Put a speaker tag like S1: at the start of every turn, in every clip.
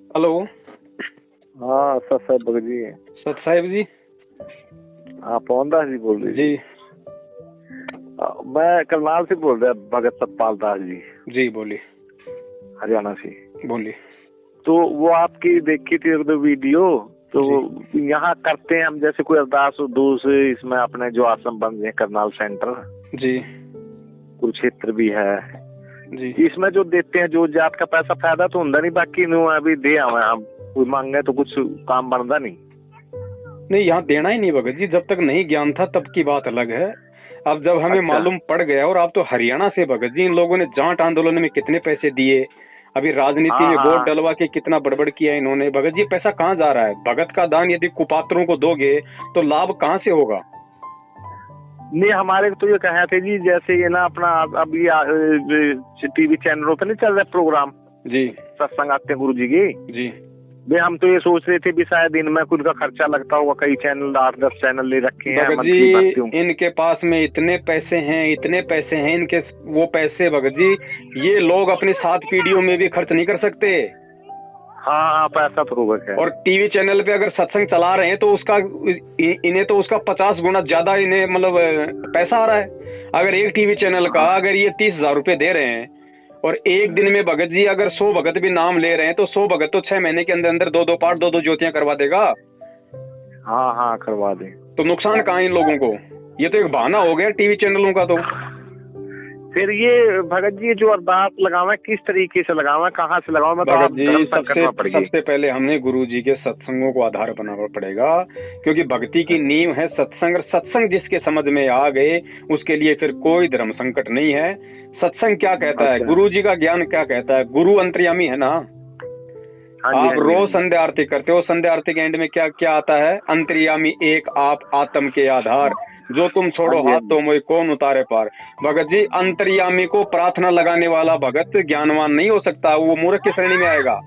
S1: Hello.
S2: हाँ सत साहब भगत जी।
S1: सत साहिब जी।
S2: हाँ पवन दास जी बोल रहे
S1: जी
S2: मैं करनाल से बोल रहा भगत सतपाल दास जी।
S1: जी बोलिए।
S2: हरियाणा से
S1: बोलिए।
S2: तो वो आपकी देखी थी वीडियो, तो यहाँ करते हैं हम जैसे कोई अरदास उर्दूस इसमें अपने जो आश्रम बन गए करनाल सेंटर
S1: जी
S2: कुरुक्षेत्र भी है
S1: जी।
S2: इसमें जो देते हैं जो जात का पैसा फायदा तो होता नहीं, बाकी अभी दे आवे हम कोई मांगे तो कुछ काम बनता नहीं।
S1: नहीं, यहाँ देना ही नहीं भगत जी। जब तक नहीं ज्ञान था तब की बात अलग है। अब जब हमें मालूम पड़ गया, और आप तो हरियाणा से भगत जी, इन लोगों ने जाट आंदोलन में कितने पैसे दिए, अभी राजनीति में वोट डलवा के कितना बड़बड़ किया इन्होंने। भगत जी पैसा कहाँ जा रहा है? भगत का दान यदि कुपात्रों को दोगे तो लाभ कहाँ से होगा?
S2: नहीं हमारे तो ये कहा थे जी, जैसे ये ना अपना अभी टीवी चैनलों पे नहीं चल रहा प्रोग्राम जी, सत्संग आते हैं गुरु जी की
S1: जी।
S2: वे हम तो ये सोच रहे थे भी शायद इनमें खुद का खर्चा लगता होगा, कई चैनल 8-10 चैनल ले रखे हैं
S1: भगत जी। इनके पास में इतने पैसे हैं इनके, वो पैसे भगत जी ये लोग अपनी 7 पीढ़ियों में भी खर्च नहीं कर सकते।
S2: हाँ पैसा तो होगा।
S1: और टीवी चैनल पे अगर सत्संग चला रहे हैं तो उसका इन्हें तो उसका 50 गुना ज्यादा इन्हें मतलब पैसा आ रहा है। अगर एक टीवी चैनल का अगर ये 30,000 रुपए दे रहे हैं और एक दिन में भगत जी अगर 100 भगत भी नाम ले रहे हैं तो 100 भगत तो 6 महीने के अंदर अंदर 2-2 पाठ 2-2 ज्योतियां करवा देगा।
S2: हाँ करवा दे।
S1: तो नुकसान कहाँ इन लोगों को? ये तो एक बहाना हो गया टीवी चैनलों का। तो
S2: फिर ये भगत जी जो अरदास लगावा किस तरीके से लगावा, कहाँ से लगावा?
S1: भगत जी सबसे पहले हमने गुरु जी के सत्संगों को आधार बनाना पड़ेगा, क्योंकि भक्ति की नींव है सत्संग। और सत्संग जिसके समझ में आ गए उसके लिए फिर कोई धर्म संकट नहीं है। सत्संग क्या कहता है, गुरु जी का ज्ञान क्या कहता है? गुरु अंतर्यामी है ना। आप रोज संध्या आरती करते हो, संध्या आरती के एंड में क्या क्या आता है? अंतर्यामी एक आप आत्म के आधार, जो तुम छोड़ो हाथ तो मोई कौन उतारे पार। भगत जी अंतर्यामी को प्रार्थना लगाने वाला भगत ज्ञानवान नहीं हो सकता, वो मूर्ख की श्रेणी में आएगा।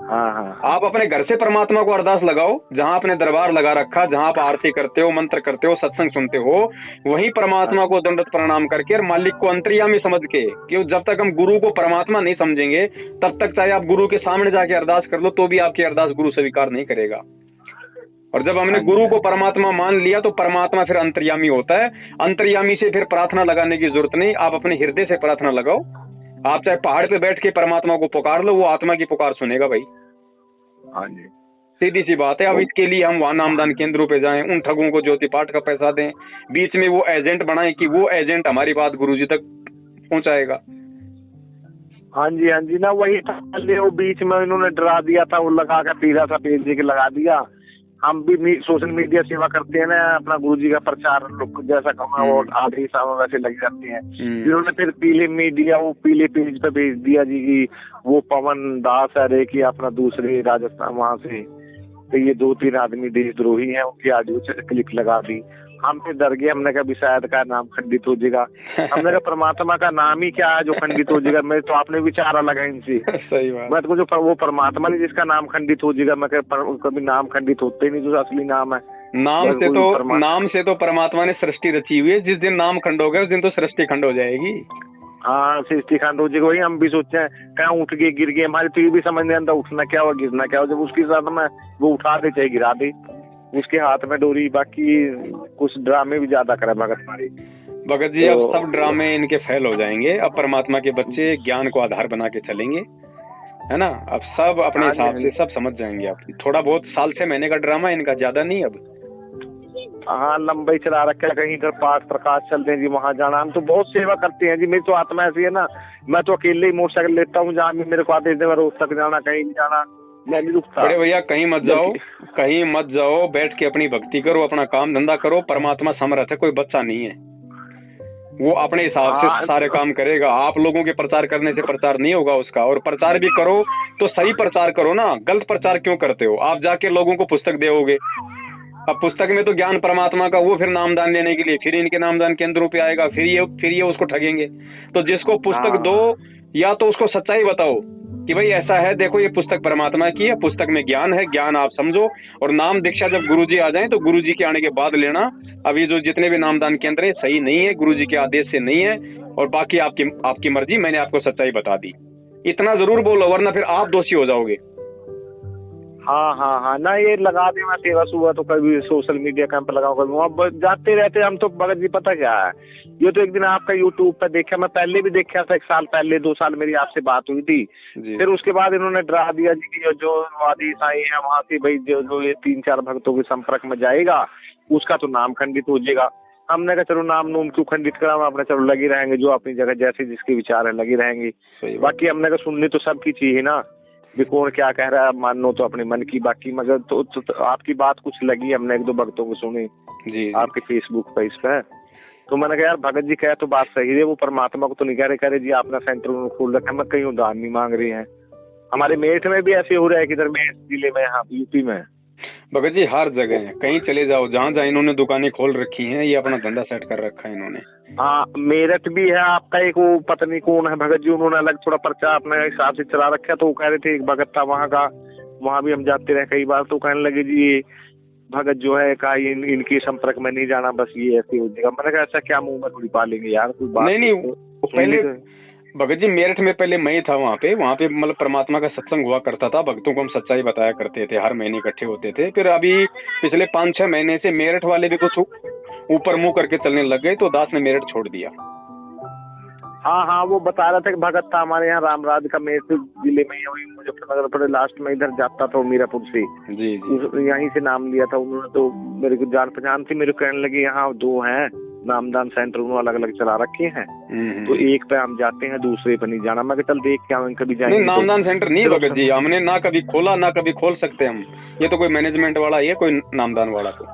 S1: हाँ। आप अपने घर से परमात्मा को अरदास लगाओ, जहाँ आपने दरबार लगा रखा, जहाँ आप आरती करते हो, मंत्र करते हो, सत्संग सुनते हो, वहीं परमात्मा को दंडवत प्रणाम करके और मालिक को अंतर्यामी समझ के, क्यों जब तक हम गुरु को परमात्मा नहीं समझेंगे तब तक चाहे आप गुरु के सामने जाके अरदास कर लो तो भी आपकी अरदास गुरु स्वीकार नहीं करेगा। और जब हमने गुरु को परमात्मा मान लिया तो परमात्मा फिर अंतर्यामी होता है। अंतर्यामी से फिर प्रार्थना लगाने की जरूरत नहीं, आप अपने हृदय से प्रार्थना लगाओ। आप चाहे पहाड़ पे बैठ के परमात्मा को पुकार लो, वो आत्मा की पुकार सुनेगा भाई।
S2: हाँ जी,
S1: सीधी सी बात है। अब इसके लिए हम वहाँ नामदान केंद्रों पे जाएं, उन ठगों को ज्योति पाठ का पैसा दें, बीच में वो एजेंट बनाएं कि वो एजेंट हमारी बात गुरुजी तक पहुंचाएगा।
S2: हाँ जी ना वही था, वो बीच में इन्होंने डरा दिया था, वो लगा कर पीला सा पेज जी के लगा दिया। हम भी सोशल मीडिया सेवा करते हैं ना, अपना गुरुजी का प्रचार जैसा करना वो आधे समय वैसे लग जाते हैं। इन्होंने फिर पीले मीडिया वो पीले पेज पे भेज दिया जी की वो पवन दास है कि अपना दूसरे राजस्थान वहाँ से, तो ये 2-3 आदमी देशद्रोही हैं, उनकी ऑडियो क्लिप लगा दी। हम फिर डर गए, हमने कहा शायद का नाम खंडित हो जाएगा। हमने कहा परमात्मा का नाम ही क्या है जो खंडित हो जाएगा? मैं तो आपने विचार अलग है इनसे।
S1: सही बात।
S2: मैं तो जो वो परमात्मा नहीं जिसका नाम खंडित हो जाएगा, मैं कभी नाम खंडित होते ही नहीं जो असली नाम है।
S1: नाम से तो परमात्मा ने सृष्टि रची हुई है। जिस दिन नाम खंड हो गया उस दिन तो सृष्टि खंड हो जाएगी।
S2: हाँ सृष्टि खंड हो जाएगी। वही हम भी सोचते हैं कहीं उठ गए गिर गए, हमारे तो ये भी समझ नहीं आता उठना क्या हो गिरना क्या हो। जब उसके साथ में वो उठा दे चाहे गिरा दे, उसके हाथ में डोरी। बाकी कुछ ड्रामे भी ज्यादा करे भगत
S1: जी। अब सब ड्रामे इनके फेल हो जाएंगे। अब परमात्मा के बच्चे ज्ञान को आधार बना के चलेंगे, है ना। अब सब अपने हिसाब से सब समझ जाएंगे। आप थोड़ा बहुत साल 6 महीने का ड्रामा इनका, ज्यादा नहीं। अब
S2: हाँ लंबाई चला रखा है, कहीं इधर पाठ प्रकाश चलते हैं जी, वहाँ जाना। हम तो बहुत सेवा करते हैं जी। मेरी तो आत्मा ऐसी है ना, मैं तो अकेले ही मोटरसाइकिल लेता हूँ, जहाँ भी मेरे को आदेश दे रोज तक जाना, कहीं भी जाना, मैं नहीं रुकता।
S1: अरे भैया कहीं मत जाओ, बैठ के अपनी भक्ति करो, अपना काम धंधा करो। परमात्मा समर्थ है, कोई बच्चा नहीं है, वो अपने हिसाब से सारे काम करेगा। आप लोगों के प्रचार करने से प्रचार नहीं होगा उसका। और प्रचार भी करो तो सही प्रचार करो ना, गलत प्रचार क्यों करते हो? आप जाके लोगों को पुस्तक दोगे, अब पुस्तक में तो ज्ञान परमात्मा का, वो फिर नामदान लेने के लिए फिर इनके नामदान केंद्रों पे आएगा, फिर ये उसको ठगेंगे। तो जिसको पुस्तक दो या तो उसको सच्चाई बताओ कि भाई ऐसा है, देखो ये पुस्तक परमात्मा की है, पुस्तक में ज्ञान है, ज्ञान आप समझो। और नाम दीक्षा जब गुरुजी आ जाएं तो गुरुजी के आने के बाद लेना। अभी जो जितने भी नामदान केंद्र है सही नहीं है, गुरुजी के आदेश से नहीं है। और बाकी आपकी मर्जी, मैंने आपको सच्चाई बता दी, इतना जरूर बोलो, वरना फिर आप दोषी हो जाओगे।
S2: हाँ हाँ हाँ, ना ये लगा दे, मैं सेवा सुबह तो कभी सोशल मीडिया कैंप लगाऊं, कभी वहाँ जाते रहते हम तो। भगत जी पता क्या है, ये तो एक दिन आपका यूट्यूब पे देखा, मैं पहले भी देखा था, 1 साल पहले 2 साल मेरी आपसे बात हुई थी। फिर उसके बाद इन्होंने डरा दिया जी कि जो वादी ईसाई है वहाँ से भाई जो ये 3-4 भक्तों के संपर्क में जाएगा उसका तो नाम खंडित हो जाएगा। हमने कहा चलो नाम नूम क्यों खंडित करा, हम अपने चलो लगी रहेंगे, जो अपनी जगह जैसे जिसके विचार है लगी रहेंगे। बाकी हमने कहा सुननी तो सबकी चाहिए ना, भी कौन क्या कह रहा है मानो तो अपने मन की, बाकी मगर तो आपकी बात कुछ लगी, हमने 1-2 भक्तों को सुनी जी आपके फेसबुक पे इस पे, तो मैंने कहा यार भगत जी कहे तो बात सही है, वो परमात्मा को तो नहीं कह रहे जी अपना सेंटर उन्होंने खोल रखा है, मैं कहीं उदाहरण नहीं मांग रहे हैं। हमारे मेरठ में भी ऐसे हो रहा है कि इधर मेरठ जिले में, यहाँ यूपी में
S1: भगत जी हर जगह है, कहीं चले जाओ, जहाँ जहाँ इन्होंने दुकानें खोल रखी हैं, ये अपना धंधा सेट कर रखा है इन्होंने।
S2: हाँ मेरठ भी है आपका, एक वो पत्नी कौन है भगत जी, उन्होंने अलग थोड़ा पर्चा अपने हिसाब से चला रखा है, तो वो कह रहे थे एक भगत था वहाँ का, वहाँ भी हम जाते रहे कई बार, तो कहने लगे जी ये भगत जो है का इनके संपर्क में नहीं जाना, बस ये ऐसे हो जाएगा। मैंने कहा ऐसा क्या मुंह में थोड़ी पालेंगे यार, कोई बात
S1: नहीं पहले भगत जी मेरठ में पहले मैं ही था वहाँ पे मतलब परमात्मा का सत्संग हुआ करता था, भक्तों को हम सच्चाई बताया करते थे, हर महीने इकट्ठे होते थे। फिर अभी पिछले 5-6 महीने से मेरठ वाले भी कुछ ऊपर मुंह करके चलने लग गए, तो दास ने मेरठ छोड़ दिया।
S2: हाँ हाँ वो बता रहा था कि भगत था हमारे यहाँ रामराज का, मेरठ जिले में ही, मुजफ्फरनगर पर लास्ट में इधर जाता था मीरापुर से जी, यहीं से नाम लिया था उन्होंने, तो मेरे को जान पहचान थी, मेरे कहने लगे यहाँ 2 हैं नामदान सेंटर, उन्होंने अलग अलग चला रखे हैं, तो एक पे हम जाते हैं दूसरे पे नहीं जाना। मैं चल देख के आवे, कभी जाएंगे।
S1: नामदान सेंटर नहीं भगत जी, हमने ना कभी खोला ना कभी खोल सकते हम, ये तो कोई मैनेजमेंट वाला ही है, कोई नामदान वाला तो।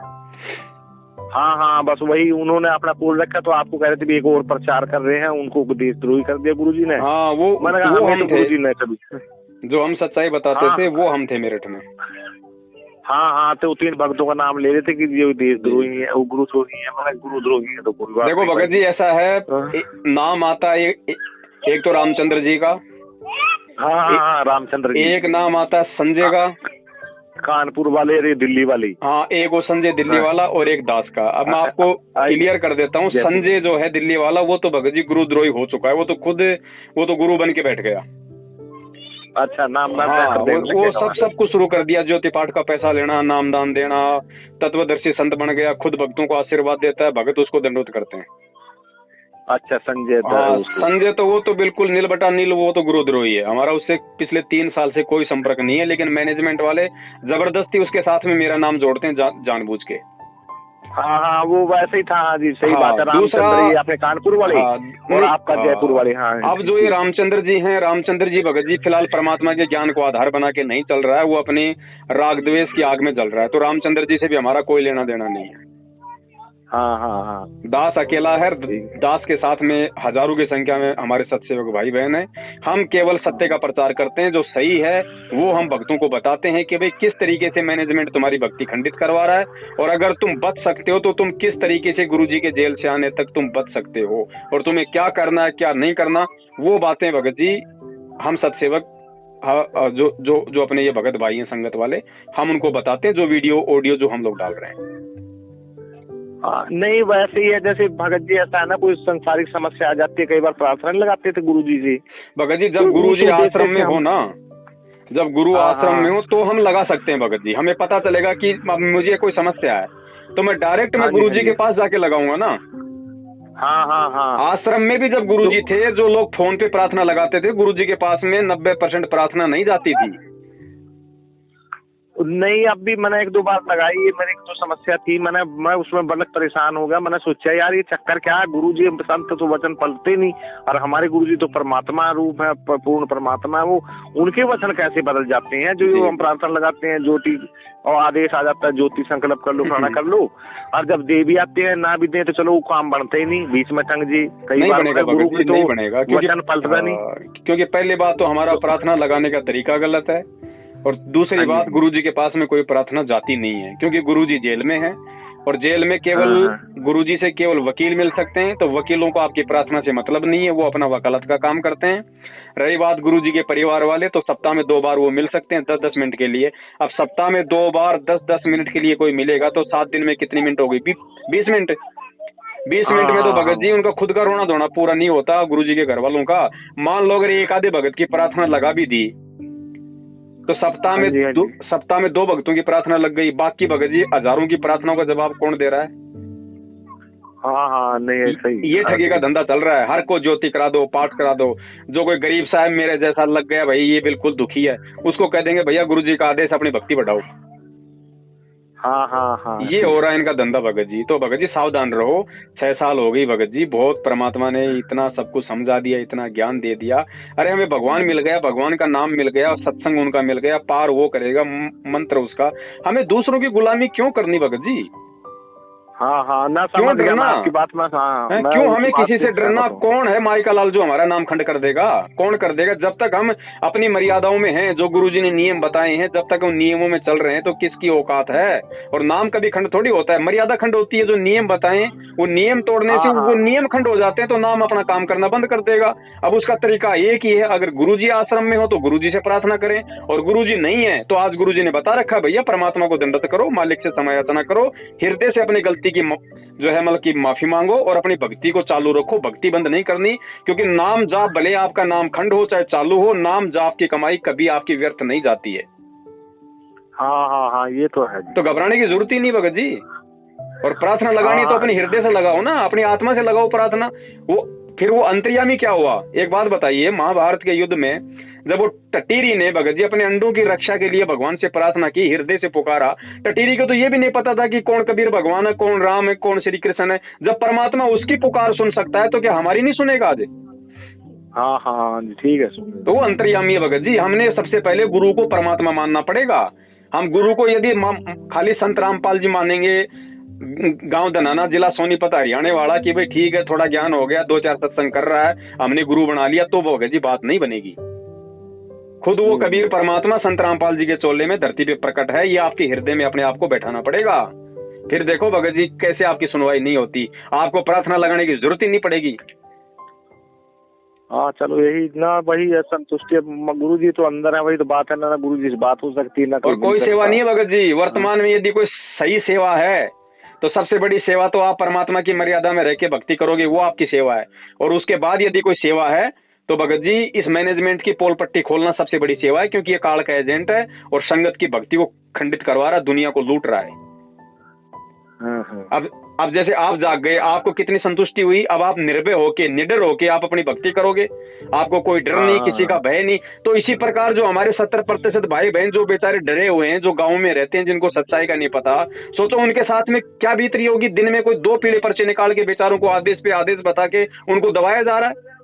S2: हाँ हाँ बस वही उन्होंने अपना खोल रखा, तो आपको कह रहे थे भी एक और प्रचार कर रहे हैं, उनको उपदेशद्रोही कर दिया गुरुजी ने।
S1: हाँ वो हम थे गुरुजी ने, कभी जो हम सच्चाई बताते थे वो हम थे मेरठ में।
S2: हाँ हाँ तो 3 भक्तों का नाम ले रहे थे कि ये देशद्रोही है, वो गुरुद्रोही है, मतलब गुरुद्रोही है, तो कोई बात
S1: देखो भगत जी ऐसा है, नाम आता है एक तो रामचंद्र जी का,
S2: हाँ रामचंद्र जी,
S1: एक नाम आता है संजय का,
S2: कानपुर वाले, दिल्ली वाली,
S1: हाँ एक वो संजय दिल्ली वाला, और एक दास का। अब मैं आपको क्लियर कर देता हूँ, संजय जो है दिल्ली वाला वो तो भगत जी गुरुद्रोही हो चुका है, वो तो गुरु बन के बैठ गया।
S2: अच्छा नाम
S1: हाँ, वो सब कुछ शुरू कर दिया, ज्योति पाठ का पैसा लेना, नामदान देना, तत्वदर्शी संत बन गया, खुद भक्तों को आशीर्वाद देता है, भगत उसको दंडोत करते हैं।
S2: अच्छा संजय
S1: संजय तो वो तो बिल्कुल नील बटा नील, वो तो गुरुद्रोही है, हमारा उससे पिछले 3 साल से कोई संपर्क नहीं है, लेकिन मैनेजमेंट वाले जबरदस्ती उसके साथ में मेरा नाम जोड़ते हैं जानबूझ के।
S2: हाँ हाँ वो वैसे ही था जी, सही बात है। दूसरा आपने कानपुर वाले और आपका जयपुर वाले। हाँ
S1: अब जो ये रामचंद्र जी हैं, रामचंद्र जी भगत जी फिलहाल परमात्मा के ज्ञान को आधार बना के नहीं चल रहा है, वो अपनी राग द्वेष की आग में जल रहा है, तो रामचंद्र जी से भी हमारा कोई लेना देना नहीं है।
S2: हाँ हाँ हाँ
S1: दास अकेला है, दास के साथ में हजारों की संख्या में हमारे सत्सेवक भाई बहन हैं। हम केवल सत्य का प्रचार करते हैं, जो सही है वो हम भक्तों को बताते हैं कि भाई किस तरीके से मैनेजमेंट तुम्हारी भक्ति खंडित करवा रहा है, और अगर तुम बच सकते हो तो तुम किस तरीके से गुरुजी के जेल से आने तक तुम बच सकते हो, और तुम्हें क्या करना है क्या नहीं करना, वो बातें भगत जी हम सत्सेवक जो अपने ये भगत भाई हैं संगत वाले, हम उनको बताते हैं, जो वीडियो ऑडियो जो हम लोग डाल रहे हैं।
S2: नहीं वैसे ही है, जैसे भगत जी ऐसा है ना, कोई संसारिक समस्या आ जाती है, कई बार प्रार्थना लगाते थे गुरुजी से।
S1: भगत जी जब गुरुजी आश्रम में हो ना, जब गुरु आश्रम में हो तो हम लगा सकते हैं भगत जी, हमें पता चलेगा कि मुझे कोई समस्या है तो मैं डायरेक्ट मैं गुरुजी के पास जाके लगाऊंगा ना।
S2: हाँ हाँ हाँ
S1: आश्रम में भी जब गुरुजी थे, जो लोग फोन पे प्रार्थना लगाते थे, गुरुजी के पास में 90% प्रार्थना नहीं जाती थी।
S2: नहीं अब भी मैंने 1-2 बार लगाई, मेरी तो समस्या थी, मैं उसमें बड़ा परेशान हो गया। मैंने सोचा यार ये चक्कर क्या है, गुरुजी संत तो वचन पलते नहीं, और हमारे गुरुजी तो परमात्मा रूप है, पूर्ण परमात्मा है, वो उनके वचन कैसे बदल जाते हैं। जो हम प्रार्थना लगाते हैं, ज्योति और आदेश आ जाता है, ज्योति संकल्प कर लो, फलाना कर लो, और जब दे भी आते हैं ना भी दे तो चलो वो काम बनते ही नहीं, बीच में टंग जी कई बार गुरु की तो वचन पलटता नहीं।
S1: क्योंकि पहली बात तो हमारा प्रार्थना लगाने का तरीका गलत है, और दूसरी बात गुरुजी के पास में कोई प्रार्थना जाती नहीं है, क्योंकि गुरुजी जेल में है, और जेल में केवल गुरुजी से केवल वकील मिल सकते हैं, तो वकीलों को आपकी प्रार्थना से मतलब नहीं है, वो अपना वकालत का काम करते हैं। रही बात गुरुजी के परिवार वाले, तो सप्ताह में 2 बार वो मिल सकते हैं 10-10 मिनट के लिए। अब सप्ताह में 2 बार 10-10 मिनट के लिए कोई मिलेगा तो 7 दिन में कितनी मिनट होगी? 20 मिनट। 20 मिनट में तो भगत जी उनका खुद का रोना धोना पूरा नहीं होता, गुरुजी के घर वालों का। मान लो अगर एक आधे भगत की प्रार्थना लगा भी दी तो सप्ताह में 2 भक्तों की प्रार्थना लग गई, बाकी भगत जी हजारों की प्रार्थनाओं का जवाब कौन दे रहा है?
S2: हाँ नहीं सही,
S1: ये ठगी का धंधा चल रहा है। हर को ज्योति करा दो, पाठ करा दो। जो कोई गरीब साहब मेरे जैसा लग गया भाई ये बिल्कुल दुखी है, उसको कह देंगे भैया गुरुजी का आदेश अपनी भक्ति बढ़ाओ।
S2: हाँ
S1: ये हो रहा है इनका धंधा भगत जी। तो भगत जी सावधान रहो। 6 साल हो गई भगत जी, बहुत परमात्मा ने इतना सब कुछ समझा दिया, इतना ज्ञान दे दिया। अरे हमें भगवान मिल गया, भगवान का नाम मिल गया, सत्संग उनका मिल गया, पार वो करेगा, मंत्र उसका। हमें दूसरों की गुलामी क्यों करनी भगत जी?
S2: हाँ ना समझ गया मैं आपकी बात में।
S1: क्यों हमें किसी से डरना? कौन है माई का लाल जो हमारा नाम खंड कर देगा? कौन कर देगा? जब तक हम अपनी मर्यादाओं में हैं, जो गुरुजी ने नियम बताए हैं, जब तक उन नियमों में चल रहे हैं, तो किसकी औकात है? और नाम कभी खंड थोड़ी होता है, मर्यादा खंड होती है। जो नियम बताए वो नियम तोड़ने से वो नियम खंड हो जाते हैं, तो नाम अपना काम करना बंद कर देगा। अब उसका तरीका एक ही है, अगर गुरुजी आश्रम में हो तो गुरुजी से प्रार्थना करें, और गुरुजी नहीं है तो आज गुरुजी ने बता रखा भैया परमात्मा को दंडवत करो, मालिक से समायाचना करो, हृदय से अपनी गलती की जो है मतलब की माफी मांगो और अपनी भक्ति को चालू रखो। भक्ति बंद नहीं करनी, क्योंकि नाम जाप भले आपका नाम खंड हो चाहे चालू हो, नाम जाप की कमाई कभी आपकी व्यर्थ नहीं जाती है।
S2: हाँ ये तो है।
S1: तो घबराने की जरूरत ही नहीं भगत जी। और प्रार्थना लगानी तो अपने हृदय से लगाओ ना, अपनी आत्मा से लगाओ प्रार्थना। फिर वो अंतर्यामी क्या हुआ? एक बात बताइए, महाभारत के युद्ध में जब वो टटीरी ने भगत जी अपने अंडों की रक्षा के लिए भगवान से प्रार्थना की, हृदय से पुकारा, टटीरी को तो ये भी नहीं पता था कि कौन कबीर भगवान है, कौन राम है, कौन श्री कृष्ण है। जब परमात्मा उसकी पुकार सुन सकता है तो क्या हमारी नहीं सुनेगा आज?
S2: हाँ ठीक है।
S1: तो वो अंतर्यामी है भगत जी। हमने सबसे पहले गुरु को परमात्मा मानना पड़ेगा। हम गुरु को यदि खाली संत रामपाल जी मानेंगे, गांव धनाना, जिला सोनीपत, हरियाणा वाला, कि भाई ठीक है थोड़ा ज्ञान हो गया, 2-4 सत्संग कर रहा है, हमने गुरु बना लिया, तो भगत जी बात नहीं बनेगी। खुद वो कबीर परमात्मा संत रामपाल जी के चोले में धरती पे प्रकट है, ये आपके हृदय में अपने आप को बैठाना पड़ेगा। फिर देखो भगत जी कैसे आपकी सुनवाई नहीं होती, आपको प्रार्थना लगाने की जरूरत ही नहीं पड़ेगी।
S2: हाँ चलो यही ना, वही है संतुष्टि। गुरु जी तो अंदर है, वही तो बात है ना, गुरु जी से बात हो सकती है ना।
S1: और कोई सेवा नहीं है भगत जी वर्तमान में। यदि कोई सही सेवा है तो सबसे बड़ी सेवा तो आप परमात्मा की मर्यादा में रह के भक्ति करोगे, वो आपकी सेवा है। और उसके बाद यदि कोई सेवा है तो भगत जी इस मैनेजमेंट की पोल पट्टी खोलना सबसे बड़ी सेवा है, क्योंकि ये काल का एजेंट है और संगत की भक्ति को खंडित करवा रहा है, दुनिया को लूट रहा है। अब जैसे आप जाग गए, आपको कितनी संतुष्टि हुई। अब आप निर्भय होके, निडर होके आप अपनी भक्ति करोगे, आपको कोई डर नहीं, किसी का भय नहीं। तो इसी प्रकार जो हमारे 70% भाई बहन जो बेचारे डरे हुए हैं, जो गाँव में रहते हैं, जिनको सच्चाई का नहीं पता, सोचो उनके साथ में क्या बीत रही होगी। दिन में कोई 2 पीले पर्चे निकाल के बेचारों को आदेश पे आदेश बता के उनको दबाया जा रहा है।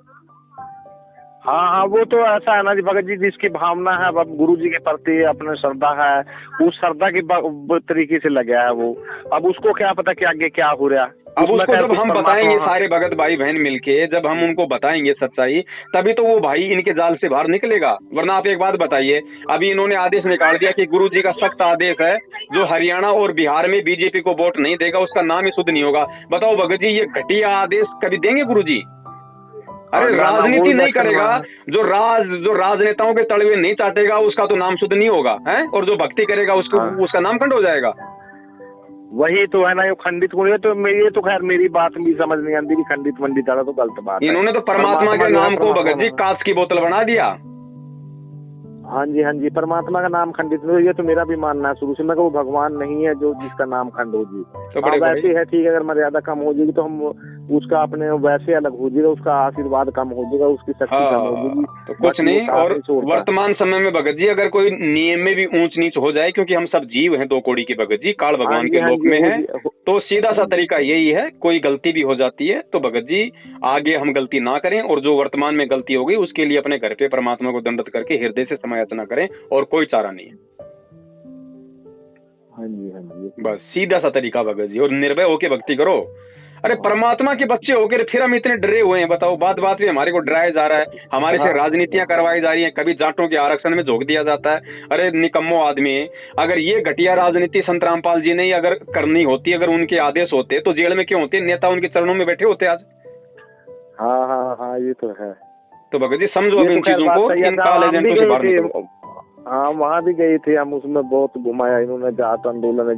S2: हाँ वो तो ऐसा है ना जी भगत जी, जिसकी भावना है अब गुरु जी के प्रति अपने श्रद्धा है, उस श्रद्धा की तरीके से लगा है वो। अब उसको क्या पता कि आगे क्या हो रहा है।
S1: अब उसको जब हम बताएंगे सारे भगत भाई बहन मिलके, जब हम उनको बताएंगे सच्चाई, तभी तो वो भाई इनके जाल से बाहर निकलेगा। वरना आप एक बात बताइए, अभी इन्होंने आदेश निकाल दिया कि गुरु जी का सख्त आदेश है, जो हरियाणा और बिहार में बीजेपी को वोट नहीं देगा उसका नाम ही शुद्ध नहीं होगा। बताओ भगत जी ये घटिया आदेश कभी देंगे गुरु जी? अरे राजनीति नहीं करेगा, जो राजनेताओं के तलवे नहीं चाटेगा उसका तो नाम शुद्ध नहीं होगा है, और जो भक्ति करेगा उसका नाम खंड हो जाएगा।
S2: वही तो है ना, ये खंडित हुए। तो ये तो खैर मेरी बात भी समझ नहीं आती कि खंडित वंडित वाला तो गलत बात है।
S1: इन्होंने तो परमात्मा के नाम को भगत जी कांच की बोतल बना दिया।
S2: हाँ जी परमात्मा का नाम खंडित नहीं। ये तो मेरा भी मानना है शुरू से, मैं वो भगवान नहीं है जो जिसका नाम खंड हो जी। तो वैसे है ठीक है, अगर मर्यादा कम हो जाएगी तो हम उसका अपने वैसे अलग हो जाएगा, उसका आशीर्वाद कम हो जाएगा, उसकी शक्ति कम हो जाएगी,
S1: तो कुछ नहीं। और वर्तमान समय में भगत जी अगर कोई नियम में भी ऊंच नीच हो जाए, क्योंकि हम सब जीव हैं 2 कौड़ी के भगत जी, काल भगवान के लोक में है, तो सीधा सा तरीका यही है, कोई गलती भी हो जाती है तो भगत जी आगे हम गलती ना करें, और जो वर्तमान में गलती हो गई उसके लिए अपने घर पे परमात्मा को दंडवत करके हृदय से समायाचना करें, और कोई चारा नहीं है।
S2: हाँ जी
S1: बस सीधा सा तरीका भगत जी, और निर्भय होके भक्ति करो। अरे परमात्मा के बच्चे होकर फिर हम इतने डरे हुए हैं, बताओ। बात में हमारे को डराया जा रहा है, हमारे से राजनीतियां करवाई जा रही हैं, कभी जाटों के आरक्षण में झोंक दिया जाता है। अरे निकम्मो आदमी, अगर ये घटिया राजनीति संत रामपाल जी ने अगर करनी होती, अगर उनके आदेश होते तो जेल में क्यों होते? नेता उनके चरणों में बैठे होते आज।
S2: हाँ ये तो है।
S1: तो भगत जी समझो इन चीजों को, इन काल एजेंटों से बाहर निकलो।
S2: हाँ वहाँ भी गए थे हम, उसमें बहुत घुमाया इन्होंने, जाट आंदोलन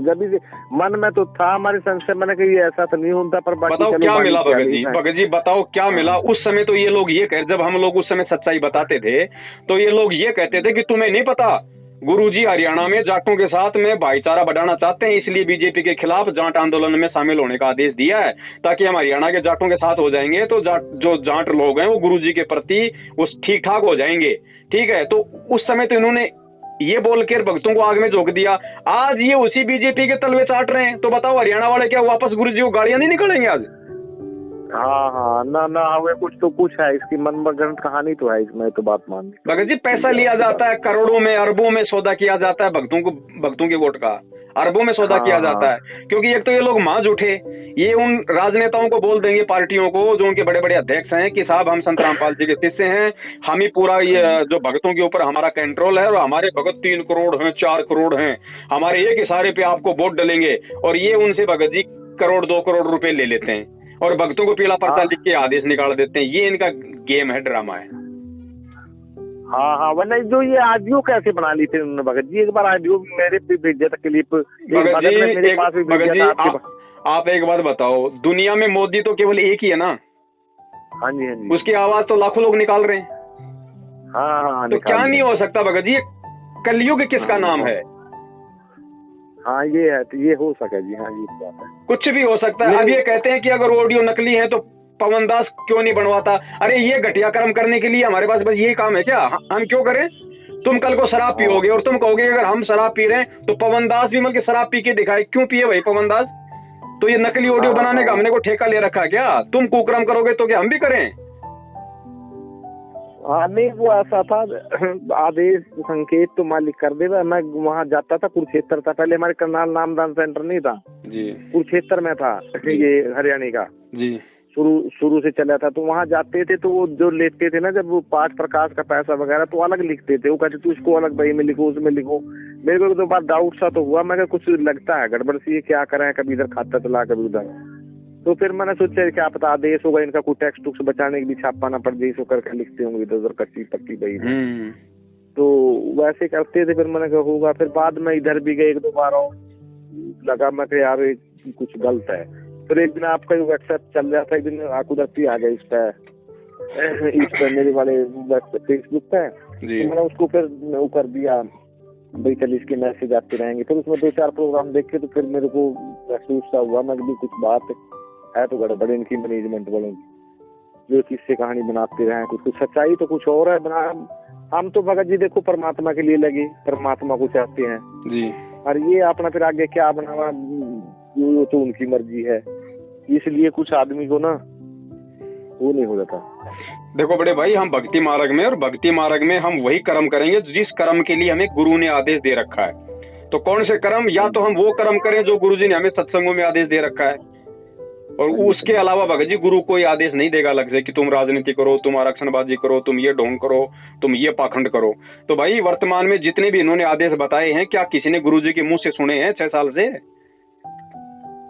S2: जब भी मन में तो था हमारे संशय, मैंने कहा ये ऐसा तो नहीं होता, पर
S1: बताओ क्या मिला भगत जी, भगत जी बताओ क्या मिला उस समय? तो ये लोग ये कह, जब हम लोग उस समय सच्चाई बताते थे तो ये लोग ये कहते थे कि तुम्हें नहीं पता, गुरुजी हरियाणा में जाटों के साथ में भाईचारा बढ़ाना चाहते हैं, इसलिए बीजेपी के खिलाफ जाट आंदोलन में शामिल होने का आदेश दिया है, ताकि हम हरियाणा के जाटों के साथ हो जाएंगे तो जो जाट लोग हैं वो गुरुजी के प्रति उस ठीक ठाक हो जाएंगे। ठीक है, तो उस समय तो इन्होंने ये बोल कर भक्तों को आग में झोंक दिया। आज ये उसी बीजेपी के तलवे चाट रहे हैं, तो बताओ हरियाणा वाले क्या वापस गुरुजी को गाड़ियां नहीं निकलेंगे आज?
S2: हाँ ना हमें कुछ है, इसकी मनगढ़ंत कहानी तो है इसमें, तो बात मान
S1: भगत जी पैसा लिया जाता है, करोड़ों में अरबों में सौदा किया जाता है भक्तों के वोट का, अरबों में सौदा किया जाता है। क्योंकि एक तो ये लोग मांझ उठे, ये उन राजनेताओं को बोल देंगे, पार्टियों को जो उनके बड़े बड़े अध्यक्ष हैं कि साहब हम संत रामपाल जी के शिष्य हैं, हम ही पूरा ये जो भक्तों के ऊपर हमारा कंट्रोल है और हमारे भगत 3 करोड़ हैं 4 करोड़ हैं, हमारे एक इशारे पे आपको वोट डलेंगे। और ये उनसे भगत जी करोड़ 2 करोड़ रुपए ले लेते हैं और भक्तों को पीला पर्चा लिख के आदेश निकाल देते हैं। ये इनका गेम है, ड्रामा है।
S2: हाँ वरना जो ये ऑडियो कैसे बना ली थी उन्होंने भगत जी, एक बार ऑडियो मेरे पे भेजा था क्लिप,
S1: भगत जी आप एक बात बताओ, दुनिया में मोदी तो केवल एक ही है ना?
S2: हाँ जी
S1: उसकी आवाज तो लाखों लोग निकाल रहे हैं।
S2: हाँ
S1: तो क्या नहीं हो सकता भगत जी? कलयुग किसका नाम है?
S2: हाँ ये है, तो ये हो सके जी। हाँ ये बात है, कुछ
S1: भी हो सकता है। अब ये कहते हैं कि अगर ऑडियो नकली है तो पवन दास क्यों नहीं बनवाता? अरे ये घटिया कर्म करने के लिए हमारे पास बस यही काम है क्या? हम क्यों करें? तुम कल को शराब पियोगे और तुम कहोगे अगर हम शराब पी रहे हैं तो पवन दास भी मतलब शराब पी के दिखाए, क्यों पिए भाई पवन दास? तो ये नकली ऑडियो बनाने का हमने को ठेका ले रखा क्या? तुम कुकर्म करोगे तो क्या हम भी करें?
S2: हाँ नहीं वो ऐसा था, आदेश संकेत तो मालिक कर देगा। मैं वहाँ जाता था, कुरुक्षेत्र था पहले, हमारे करनाल नामदान सेंटर नहीं था
S1: जी,
S2: कुरुक्षेत्र में था ये हरियाणा का
S1: जी,
S2: शुरू से चला था। तो वहाँ जाते थे तो वो जो लेते थे ना जब वो पाठ प्रकाश का पैसा वगैरह, तो अलग लिखते थे। वो कहते तू इसको अलग बही में लिखो, उसमें लिखो। मेरे को तो बात डाउट सा तो हुआ, मैं कुछ लगता है गड़बड़ सी, क्या करें, कभी इधर खाता चला कभी उधर। तो फिर मैंने सोचा क्या पता आदेश होगा इनका, कोई टैक्स टुक्स बचाने के लिए छापाना पड़ जाए, इसको करके लिखते होंगे इधर उधर कच्ची पक्की बही में। तो वैसे करते थे। फिर मैंने कहा होगा। फिर बाद में इधर भी गए 1-2 बार और लगा, मैं यार कुछ गलत है। फिर एक दिन आपका व्हाट्सएप चल रहा था, एक दिन आकुदत्ती आ गया इस पर मेरे वाले फेसबुक पे, तो मैंने उसको फिर वो कर दिया भाई चल इसके मैसेज आते रहेंगे। फिर उसमें 2-4 प्रोग्राम देखे तो फिर मेरे को महसूस सा हुआ, मैं भी कुछ बात है तो गड़बड़ इनकी मैनेजमेंट वालों की, जो किससे कहानी बनाते रहे। कुछ सच्चाई तो कुछ और है बना। हम तो भगत जी देखो परमात्मा के लिए लगे, परमात्मा को चाहते हैं
S1: जी,
S2: और ये अपना फिर आगे क्या बनाना वो तो उनकी मर्जी है। इसलिए कुछ आदमी को ना वो नहीं हो जाता।
S1: देखो बड़े भाई, हम भक्ति मार्ग में, और भक्ति मार्ग में हम वही कर्म करेंगे जिस कर्म के लिए हमें गुरु ने आदेश दे रखा है। तो कौन से कर्म? या तो हम वो कर्म करें जो गुरुजी ने हमें सत्संगों में आदेश दे रखा है, और उसके अलावा भगत जी गुरु कोई आदेश नहीं देगा अलग से कि तुम राजनीति करो, तुम आरक्षणबाजी करो, तुम ये ढोंग करो, तुम ये पाखंड करो। तो भाई वर्तमान में जितने भी इन्होंने आदेश बताए हैं, क्या किसी ने गुरुजी के मुंह से सुने हैं 6 साल से?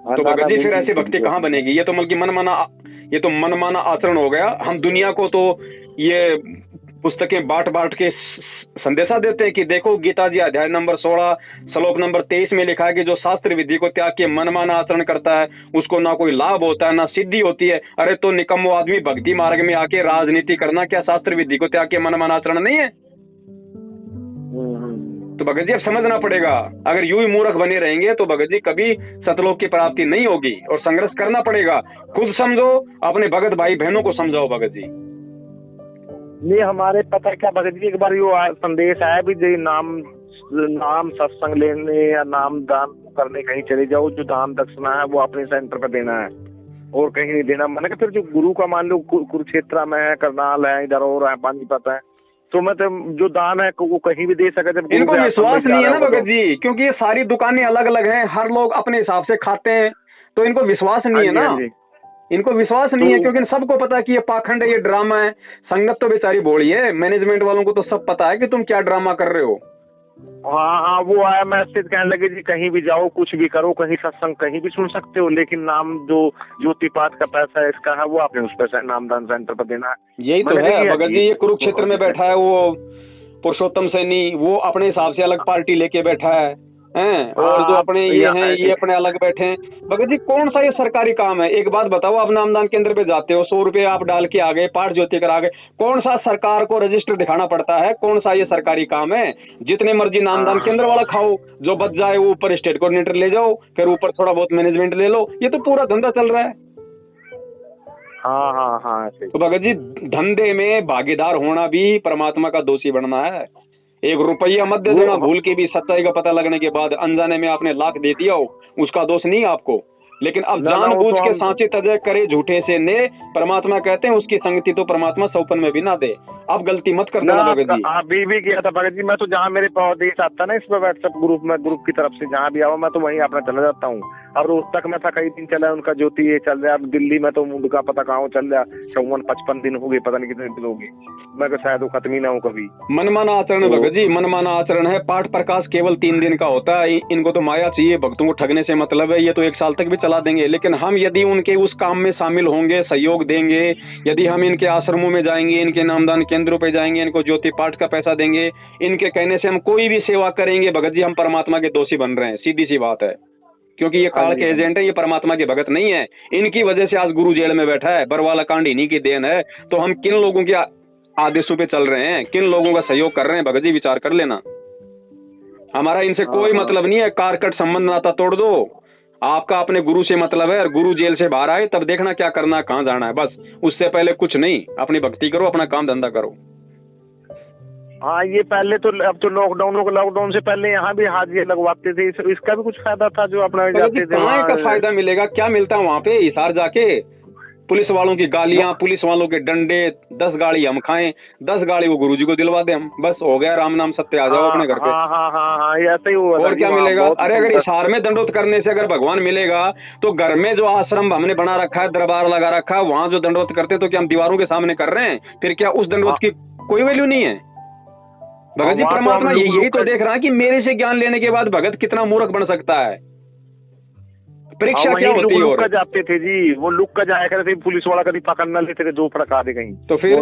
S1: तो भगत जी फिर ऐसी भक्ति कहाँ बनेगी? ये तो मतलब मनमाना आचरण हो गया। हम दुनिया को तो ये पुस्तकें बांट के संदेशा देते हैं कि देखो गीता जी अध्याय नंबर 16 श्लोक नंबर 23 में लिखा है कि जो शास्त्र विधि को त्याग के मनमाना आचरण करता है उसको ना कोई लाभ होता है ना सिद्धि होती है। अरे तो निकम्मो आदमी, भक्ति मार्ग में आके राजनीति करना क्या शास्त्र विधि को त्याग के मनमाना आचरण नहीं है? तो भगत जी अब समझना पड़ेगा। अगर यूं ही मूर्ख बने रहेंगे तो भगत जी कभी सतलोक की प्राप्ति नहीं होगी, और संघर्ष करना पड़ेगा। खुद समझो, अपने भगत भाई बहनों को समझाओ भगत जी।
S2: ये हमारे पता क्या भगत जी, एक बार यो संदेश आया भी जो नाम सत्संग लेने या नाम दान करने कहीं चले जाओ, जो दान दक्षिणा है वो अपने सेंटर पर देना है और कहीं नहीं देना। मैंने कहा फिर जो गुरु का मान लो कुरुक्षेत्र में है, करनाल है, इधर और है, पानीपत है, तो मतलब जो दान है वो कहीं भी दे सके। जब
S1: इनको विश्वास नहीं है ना भगत जी, क्योंकि ये सारी दुकानें अलग अलग हैं, हर लोग अपने हिसाब से खाते हैं, तो इनको विश्वास नहीं है ना। इनको विश्वास नहीं है क्योंकि सबको पता है कि ये पाखंड है, ये ड्रामा है। संगत तो बेचारी भोली है, मैनेजमेंट वालों को तो सब पता है कि तुम क्या ड्रामा कर रहे हो।
S2: हाँ वो आया मैसेज, कहने लगे जी कहीं भी जाओ, कुछ भी करो, कहीं सत्संग कहीं भी सुन सकते हो, लेकिन नाम जो ज्योतिपात का पैसा है इसका है वो आपने उस पैसा नामदान सेंटर पर देना है।
S1: यही तो है भगत जी। ये कुरुक्षेत्र में बैठा है वो पुरुषोत्तम सैनी वो अपने हिसाब से अलग पार्टी लेके बैठा है हैं, और जो अपने ये हैं ये अपने अलग बैठे हैं। भगत जी कौन सा ये सरकारी काम है? एक बात बताओ, आप नामदान केंद्र पे जाते हो, 100 रुपए आप डाल के आ गए, पाठ ज्योति करा गए, कौन सा सरकार को रजिस्टर दिखाना पड़ता है? कौन सा ये सरकारी काम है? जितने मर्जी नामदान केंद्र वाला खाओ, जो बच जाए वो ऊपर स्टेट कोऑर्डिनेटर ले जाओ, फिर ऊपर थोड़ा बहुत मैनेजमेंट ले लो, ये तो पूरा धंधा चल रहा है।
S2: हाँ।
S1: तो भगत जी धंधे में भागीदार होना भी परमात्मा का दोषी बनना है। एक रुपया मत दे देना भूल के भी, सच्चाई का पता लगने के बाद अनजाने में आपने लाख दे दिया हो, उसका दोष नहीं आपको। लेकिन अब जानबूझ के सांचे तजय करे झूठे से ने, परमात्मा कहते हैं उसकी संगति तो परमात्मा सौपन में भी ना दे। अब गलती मत कर देना भगत जी।
S2: अभी भी किया था भगत जी, मैं तो जहाँ मेरे देश आता ना इसमें व्हाट्सएप ग्रुप में, ग्रुप की तरफ से जहाँ भी आओ मैं तो वहीं अपना चला जाता हूँ। और उस तक में था कई दिन चला है उनका ज्योति ये चल रहा है। अब दिल्ली में तो उनका पता कहाँ चल रहा है, 54-55 दिन हो गए, पता नहीं कितने दिन हो गए। मैं तो शायद वो खत्म ही ना हो कभी।
S1: मनमाना आचरण भगत जी, मनमाना आचरण है। पाठ प्रकाश केवल 3 दिन का होता है। इनको तो माया चाहिए, भक्तों को ठगने से मतलब है। ये तो 1 साल तक भी चला देंगे, लेकिन हम यदि उनके उस काम में शामिल होंगे, सहयोग देंगे, यदि हम इनके आश्रमों में जाएंगे, इनके नामदान केंद्रों पे जाएंगे, इनको ज्योति पाठ का पैसा देंगे, इनके कहने से हम कोई भी सेवा करेंगे, भगत जी हम परमात्मा के दोषी बन रहे हैं, सीधी सी बात है। क्योंकि ये काल के एजेंट है, ये परमात्मा के भगत नहीं है। इनकी वजह से आज गुरु जेल में बैठा है, बरवाला कांड इन्हीं की देन है। तो हम किन लोगों के आदेशों पे चल रहे हैं, किन लोगों का सहयोग कर रहे हैं, भगत जी विचार कर लेना। हमारा इनसे कोई मतलब नहीं है, कारकट संबंध नाता तोड़ दो। आपका अपने गुरु से मतलब है, और गुरु जेल से बाहर आए तब देखना क्या करना है, कहाँ जाना है, बस उससे पहले कुछ नहीं। अपनी भक्ति करो, अपना काम धंधा करो।
S2: हाँ ये पहले तो, अब तो लॉकडाउन से पहले यहाँ भी हाजिरी लगवाते थे, इसका भी कुछ फायदा था जो अपना जाते थे।
S1: का फायदा मिलेगा, क्या मिलता है वहाँ पे? हिसार जाके पुलिस वालों की गालियां, पुलिस वालों के डंडे, 10 गाड़ी हम खाएं, 10 गाड़ी वो गुरुजी को दिलवा दे हम, बस हो गया, राम नाम सत्य, आ जाओ अपने घर पे।
S2: हाँ, ऐसा ही हुआ।
S1: और क्या मिलेगा? अरे अगर हिसार में दंडोत करने से अगर भगवान मिलेगा, तो घर में जो आश्रम हमने बना रखा है, दरबार लगा रखा है, वहाँ जो दंडोत करते तो क्या हम दीवारों के सामने कर रहे हैं? फिर क्या उस दंडोत की कोई वैल्यू नहीं है? भगत जी परमात्मा यही तो देख रहा है कि मेरे से ज्ञान लेने के बाद भगत कितना मूर्ख बन सकता है। परीक्षा क्या होती है?
S2: और जाते थे जी, वो लुक का जाया करते थे, पुलिस वाला कभी पकड़ न लेते थे, 2 फड़का दे कहीं,
S1: तो फिर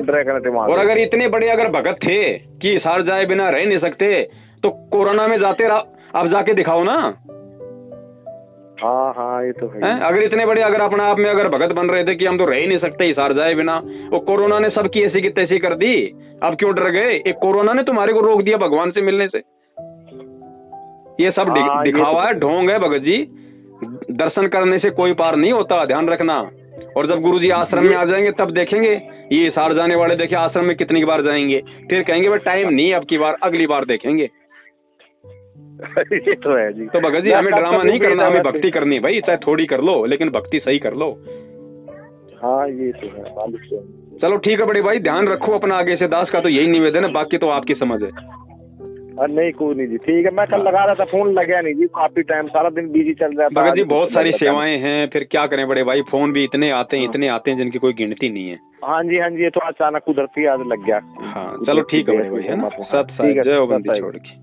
S1: और अगर इतने बड़े अगर भगत थे कि हिसार जाए बिना रह नहीं सकते, तो कोरोना में जाते अब जाके दिखाओ ना।
S2: हाँ ये तो है।
S1: अगर इतने बड़े अगर अपने आप में अगर भगत बन रहे थे कि हम तो रह ही नहीं सकते हिसार जाए बिना, वो कोरोना ने सबकी ऐसी की तैसी कर दी, अब क्यों डर गए? एक कोरोना ने तुम्हारे को रोक दिया भगवान से मिलने से। ये सब दिखावा है, ढोंग है भगत जी। दर्शन करने से कोई पार नहीं होता, ध्यान रखना। और जब गुरुजी आश्रम में आ जाएंगे तब देखेंगे, ये हिसार जाने वाले देखे आश्रम में कितनी बार जाएंगे, फिर कहेंगे भाई टाइम नहीं अब की बार, अगली बार देखेंगे।
S2: ये तो है जी।
S1: तो भगत जी हमें ड्रामा नहीं करना, हमें भक्ति करनी है भाई, चाहे थोड़ी कर लो लेकिन भक्ति सही कर लो।
S2: हाँ ये तो है।
S1: चलो ठीक है बड़े भाई, ध्यान रखो अपना आगे से, दास का तो यही निवेदन है, बाकी तो आपकी समझ है।
S2: नहीं कोई नहीं जी, ठीक है। मैं कल लगा रहा था, फोन लगा नहीं जी, काफी टाइम, सारा दिन बिजी चल रहा था।
S1: भगत जी बहुत सारी सेवाएं हैं, फिर क्या करें बड़े भाई, फोन भी इतने आते हैं जिनकी कोई गिनती नहीं है।
S2: हाँ जी, ये तो अचानक कुदरती आज लग गया।
S1: हाँ चलो ठीक है बड़े भाई, है ना। सत साई जय हो बंदी छोड़ के।